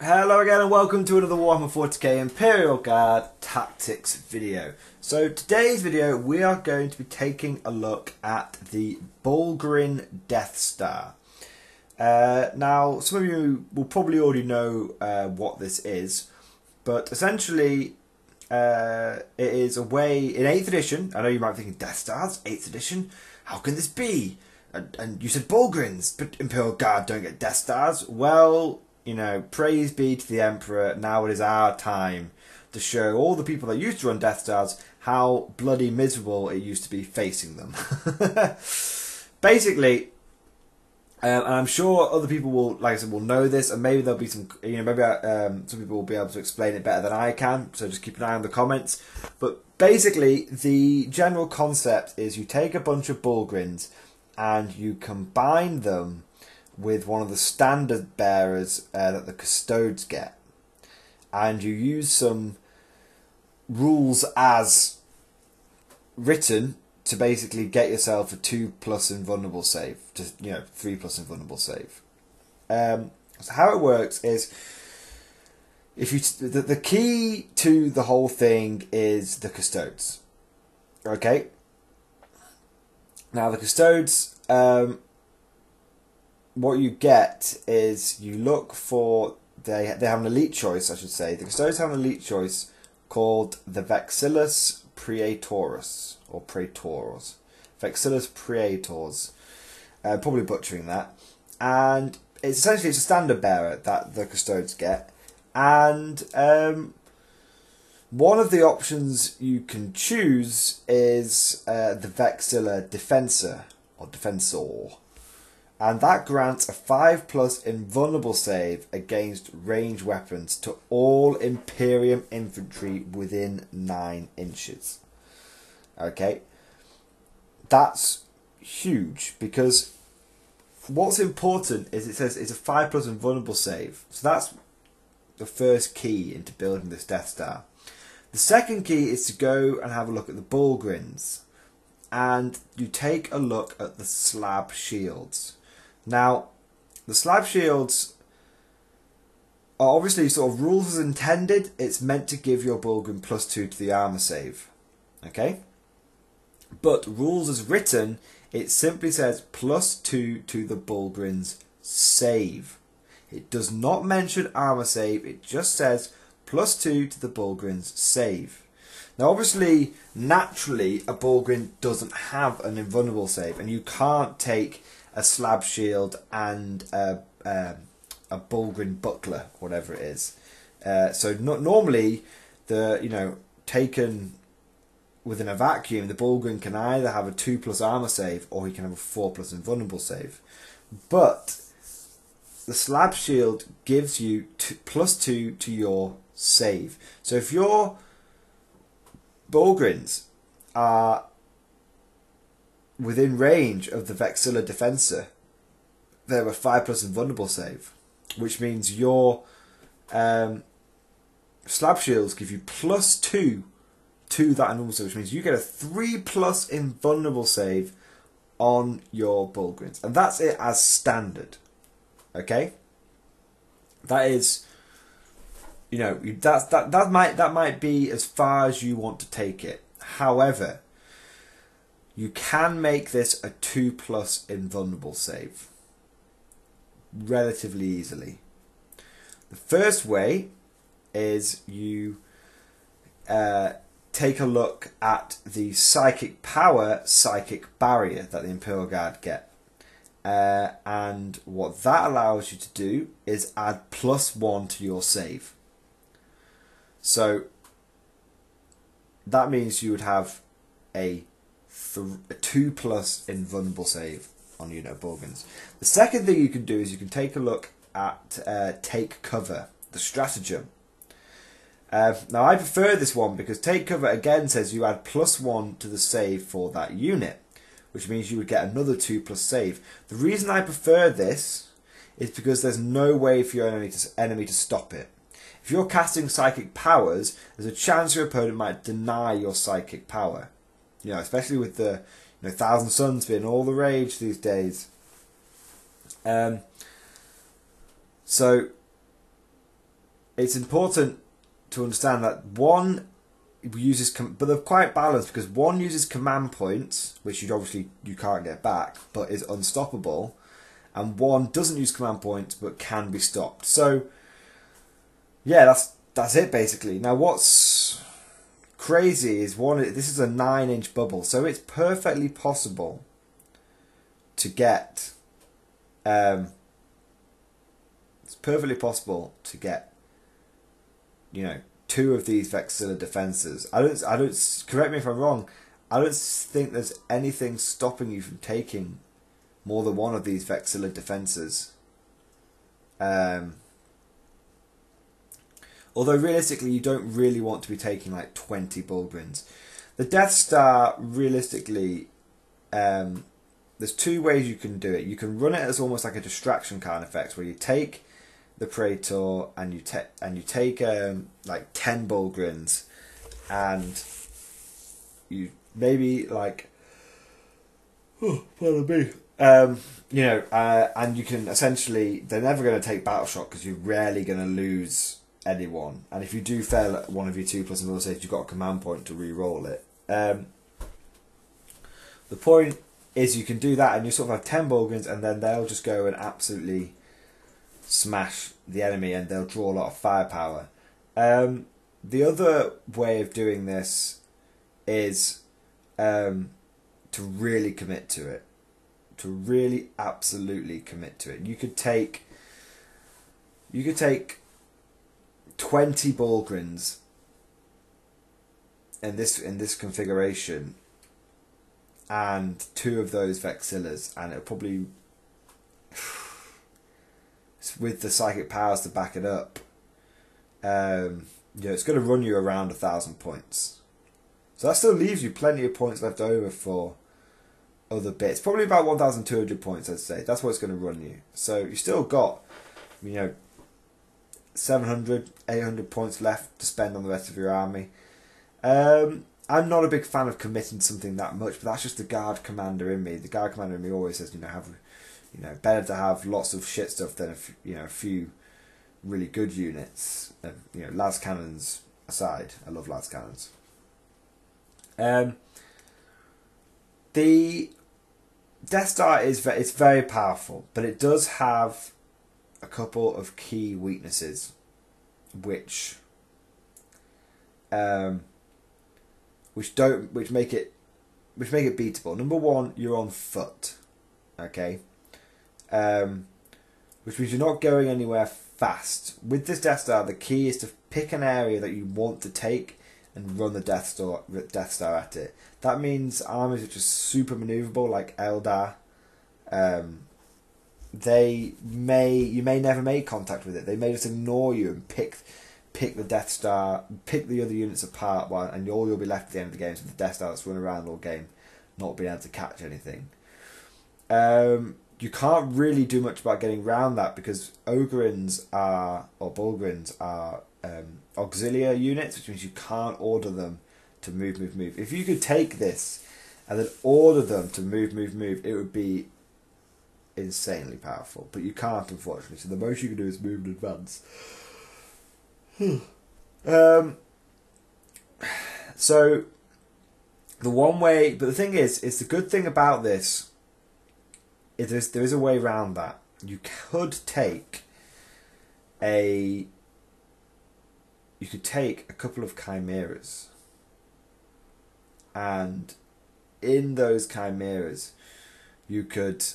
Hello again and welcome to another Warhammer 40k Imperial Guard Tactics video. So today's video we are going to be taking a look at the Bullgryn Deathstar. Now some of you will probably already know what this is, but essentially it is a way in 8th edition. I know you might be thinking Death Stars, 8th edition, how can this be? And you said Bullgryns, but Imperial Guard don't get Death Stars. Well, you know, praise be to the Emperor, now it is our time to show all the people that used to run Death Stars how bloody miserable it used to be facing them. Basically, and I'm sure other people will, like I said, will know this, and maybe there'll be some, you know, maybe some people will be able to explain it better than I can, so just keep an eye on the comments. But basically, the general concept is you take a bunch of Bullgryns and you combine them with one of the standard bearers that the custodes get, and you use some rules as written to basically get yourself a 2+ invulnerable save, just 3+ invulnerable save. So how it works is, if you the key to the whole thing is the custodes. Okay. Now the custodes. What you get is you look for, they have an elite choice, I should say. The Custodes have an elite choice called the Vexillus Praetors, or Praetors. Vexillus Praetors. Probably butchering that. And it's a standard bearer that the Custodes get. And one of the options you can choose is the Vexilla Defensor, or Defensor. And that grants a 5+ invulnerable save against ranged weapons to all Imperium infantry within 9 inches. Okay, that's huge, because what's important is it says it's a 5+ invulnerable save. So that's the first key into building this Death Star. The second key is to go and have a look at the Bullgryns, and you take a look at the slab shields. Now, the slab shields are obviously sort of rules as intended. It's meant to give your Bullgryn +2 to the armor save. Okay? But rules as written, it simply says +2 to the Bullgryn's save. It does not mention armor save, it just says +2 to the Bullgryn's save. Now obviously, naturally, a Bullgryn doesn't have an invulnerable save, and you can't take a slab shield and a Bullgryn buckler, whatever it is. So normally, taken within a vacuum, the Bullgryn can either have a 2+ armor save or he can have a 4+ invulnerable save. But the slab shield gives you +2 to your save. So if your Bullgryns are within range of the Vexilla Defensor, they have a 5+ invulnerable save, which means your slab shields give you +2 to that invulnerable save, which means you get a 3+ invulnerable save on your Bullgryns, and that's it as standard. Okay, that is, that might be as far as you want to take it. However, you can make this a 2+ invulnerable save relatively easily. The first way is you take a look at the psychic power, psychic barrier that the Imperial Guard get. And what that allows you to do is add +1 to your save. So that means you would have a 2+ invulnerable save on Bullgryns. The second thing you can do is you can take a look at take cover, the stratagem. Now I prefer this one because take cover again says you add +1 to the save for that unit, which means you would get another 2+ save. The reason I prefer this is because there's no way for your enemy to stop it. If you're casting psychic powers, there's a chance your opponent might deny your psychic power. Especially with the 1,000 Suns being all the rage these days. So it's important to understand that one uses, but they're quite balanced because one uses command points, which you can't get back, but is unstoppable, and one doesn't use command points but can be stopped. So yeah, that's it basically. Now what's crazy is this is a 9-inch bubble, so it's perfectly possible to get it's perfectly possible to get, you know, 2 of these Vexilla defenses. I don't correct me if I'm wrong, I don't think there's anything stopping you from taking more than 1 of these Vexilla defenses. Although realistically you don't really want to be taking like 20 Bullgryns. The Deathstar, realistically, there's 2 ways you can do it. You can run it as almost like a distraction kind of effect, where you take the Praetor and you take like 10 Bullgryns, and you maybe like, pardon me, you know, and you can essentially, they're never going to take battle shock because you're rarely going to lose anyone, and if you do fail at one of your 2+ another stage, you've got a command point to re-roll it. The point is you can do that and you sort of have 10 Bullgryns, and then they'll just go and absolutely smash the enemy and they'll draw a lot of firepower. The other way of doing this is to really commit to it. To really absolutely commit to it. You could take 20 Bullgryns in this configuration and 2 of those Vexillas, and it'll probably, with the psychic powers to back it up, you know, it's going to run you around 1,000 points. So that still leaves you plenty of points left over for other bits. Probably about 1,200 points, I'd say. That's what it's going to run you. So you still got, you know, 700, 800 points left to spend on the rest of your army. I'm not a big fan of committing something that much, but that's just the guard commander in me. The guard commander in me always says, better to have lots of shit stuff than a few really good units. Las cannons aside, I love las cannons. The Deathstar it's very powerful, but it does have a couple of key weaknesses, which make it beatable. Number 1, you're on foot, okay, which means you're not going anywhere fast. With this Deathstar, the key is to pick an area that you want to take and run the Deathstar at it. That means armies which are super maneuverable, like Eldar, you may never make contact with it. They may just ignore you and pick the Deathstar, pick the other units apart, and all you'll be left at the end of the game is with the Deathstar that's run around all game, not being able to catch anything. You can't really do much about getting around that because Bullgryns are auxiliary units, which means you can't order them to move. If you could take this and then order them to move, it would be insanely powerful. But you can't, unfortunately. So the most you can do is move in advance. So the one way, but the thing is the good thing about this is there is a way around that. You could take a couple of chimeras, and in those chimeras you could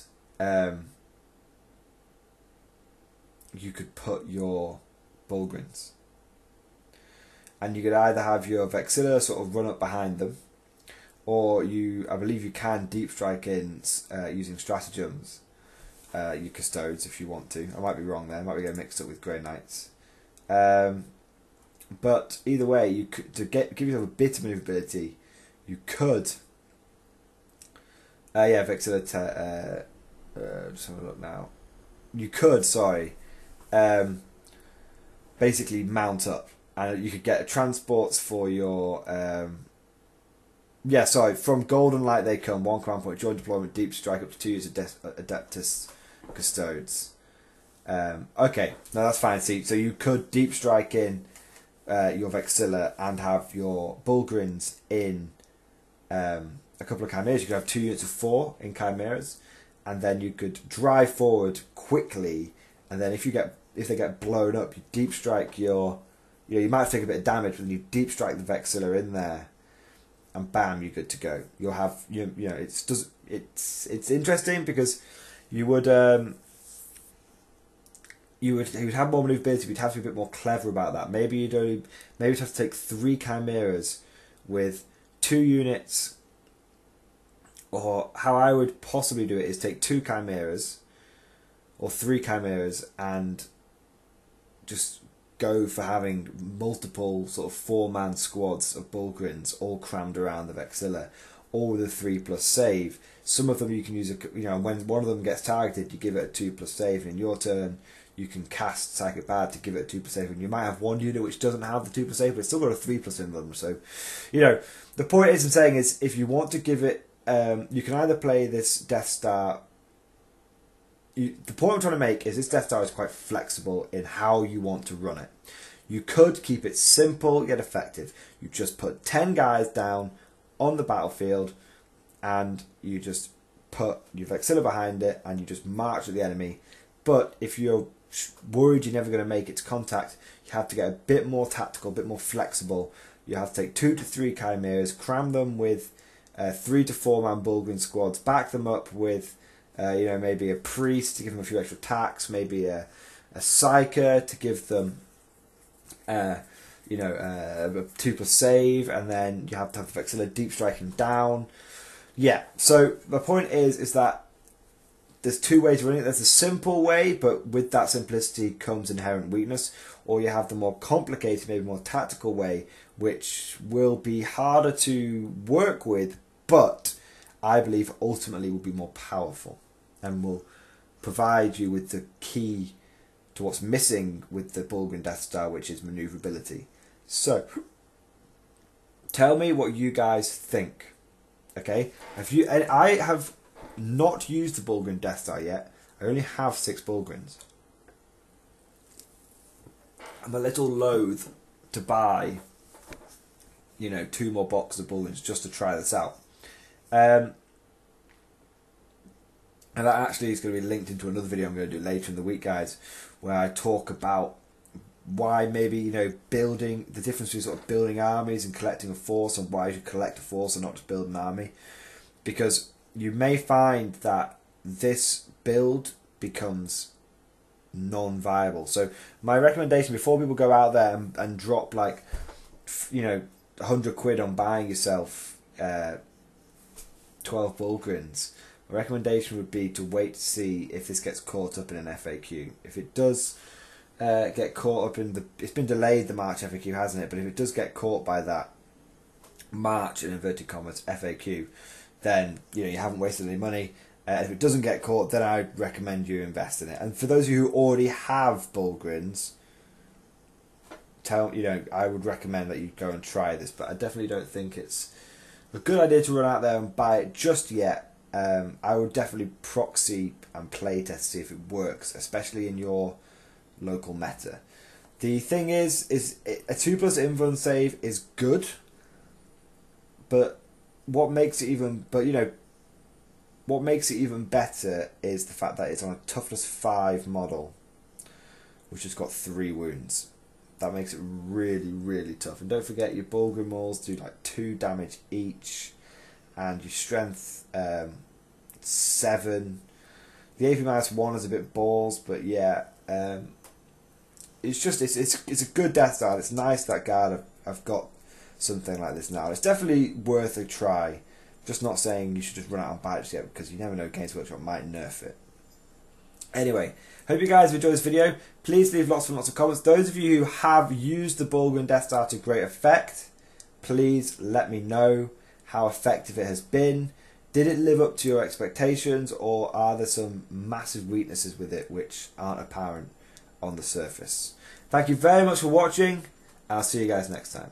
put your Bullgryns, and you could either have your Vexilla sort of run up behind them, or I believe you can deep strike in using stratagems your Custodes if you want to. I might be wrong there, I might be getting mixed up with Grey Knights. But either way, give yourself a bit of maneuverability, you could Vexilla just have a look now. You could, basically mount up, and you could get transports for your from Golden Light they come, 1 command point, joint deployment, deep strike up to 2 use Adeptus Custodes. Okay, no, that's fine. See, so you could deep strike in your Vexilla and have your Bullgryns in a couple of Chimeras. You could have 2 units of 4 in Chimeras, and then you could drive forward quickly, and then if they get blown up, you deep strike your, you might take a bit of damage, but then you deep strike the Vexilla in there, and bam, you're good to go. You'll have it's interesting because you would have more maneuverability. You'd have to be a bit more clever about that. Maybe you'd have to take 3 Chimeras with 2 units, or how I would possibly do it is take 2 Chimeras or 3 Chimeras and just go for having multiple sort of 4-man squads of Bullgryns all crammed around the Vexilla, all with a 3+ save. Some of them you can use when one of them gets targeted, you give it a 2+ save, and in your turn you can cast Psychic Bad to give it a 2+ save, and you might have one unit which doesn't have the 2+ save, but it's still got a 3+ in them. So, the point I'm saying is, if you want to give it, you can either play this Deathstar. The point I'm trying to make is this Deathstar is quite flexible in how you want to run it. You could keep it simple yet effective. You just put 10 guys down on the battlefield, and you just put your Vexilla behind it, and you just march at the enemy. But if you're worried you're never going to make it to contact, you have to get a bit more tactical, a bit more flexible. You have to take 2 to 3 Chimeras, cram them with 3 to 4-man Bullgryn squads, back them up with maybe a priest to give them a few extra attacks, maybe a psyker to give them a 2+ save, and then you have to have the Vexilla deep striking down. Yeah, so the point is that there's 2 ways of running it. There's a simple way, but with that simplicity comes inherent weakness, or you have the more complicated, maybe more tactical way, which will be harder to work with, but I believe ultimately will be more powerful and will provide you with the key to what's missing with the Bullgryn Deathstar, which is maneuverability. So, tell me what you guys think. Okay, I have not used the Bullgryn Deathstar yet. I only have 6 Bullgryns. I'm a little loath to buy, 2 more boxes of Bullgryns just to try this out. And that actually is going to be linked into another video I'm going to do later in the week, guys, where I talk about why maybe, building, the difference between sort of building armies and collecting a force, and why you should collect a force and not just build an army. Because you may find that this build becomes non-viable. So my recommendation, before people go out there and drop like, 100 quid on buying yourself 12 Bullgryns, my recommendation would be to wait to see if this gets caught up in an FAQ. If it does get caught up in it's been delayed, the March FAQ, hasn't it? But if it does get caught by that March, in inverted commas, FAQ, then you haven't wasted any money. If it doesn't get caught, then I'd recommend you invest in it. And for those of you who already have Bullgryns, I would recommend that you go and try this. But I definitely don't think it's a good idea to run out there and buy it just yet. I would definitely proxy and play test to see if it works, especially in your local meta. The thing is a 2+ invuln save is good, but what makes it even better is the fact that it's on a toughness 5 model, which has got 3 wounds. That makes it really, really tough. And don't forget, your Bullgryn Mauls do like 2 damage each, and your strength 7. The AP -1 is a bit balls, but yeah, it's a good Deathstar. It's nice that guard I've got something like this now. It's definitely worth a try. Just not saying you should just run out and buy it yet, because you never know, Games Workshop might nerf it. Anyway, hope you guys have enjoyed this video. Please leave lots and lots of comments. Those of you who have used the Bullgryn Deathstar to great effect, please let me know how effective it has been. Did it live up to your expectations, or are there some massive weaknesses with it which aren't apparent on the surface? Thank you very much for watching. I'll see you guys next time.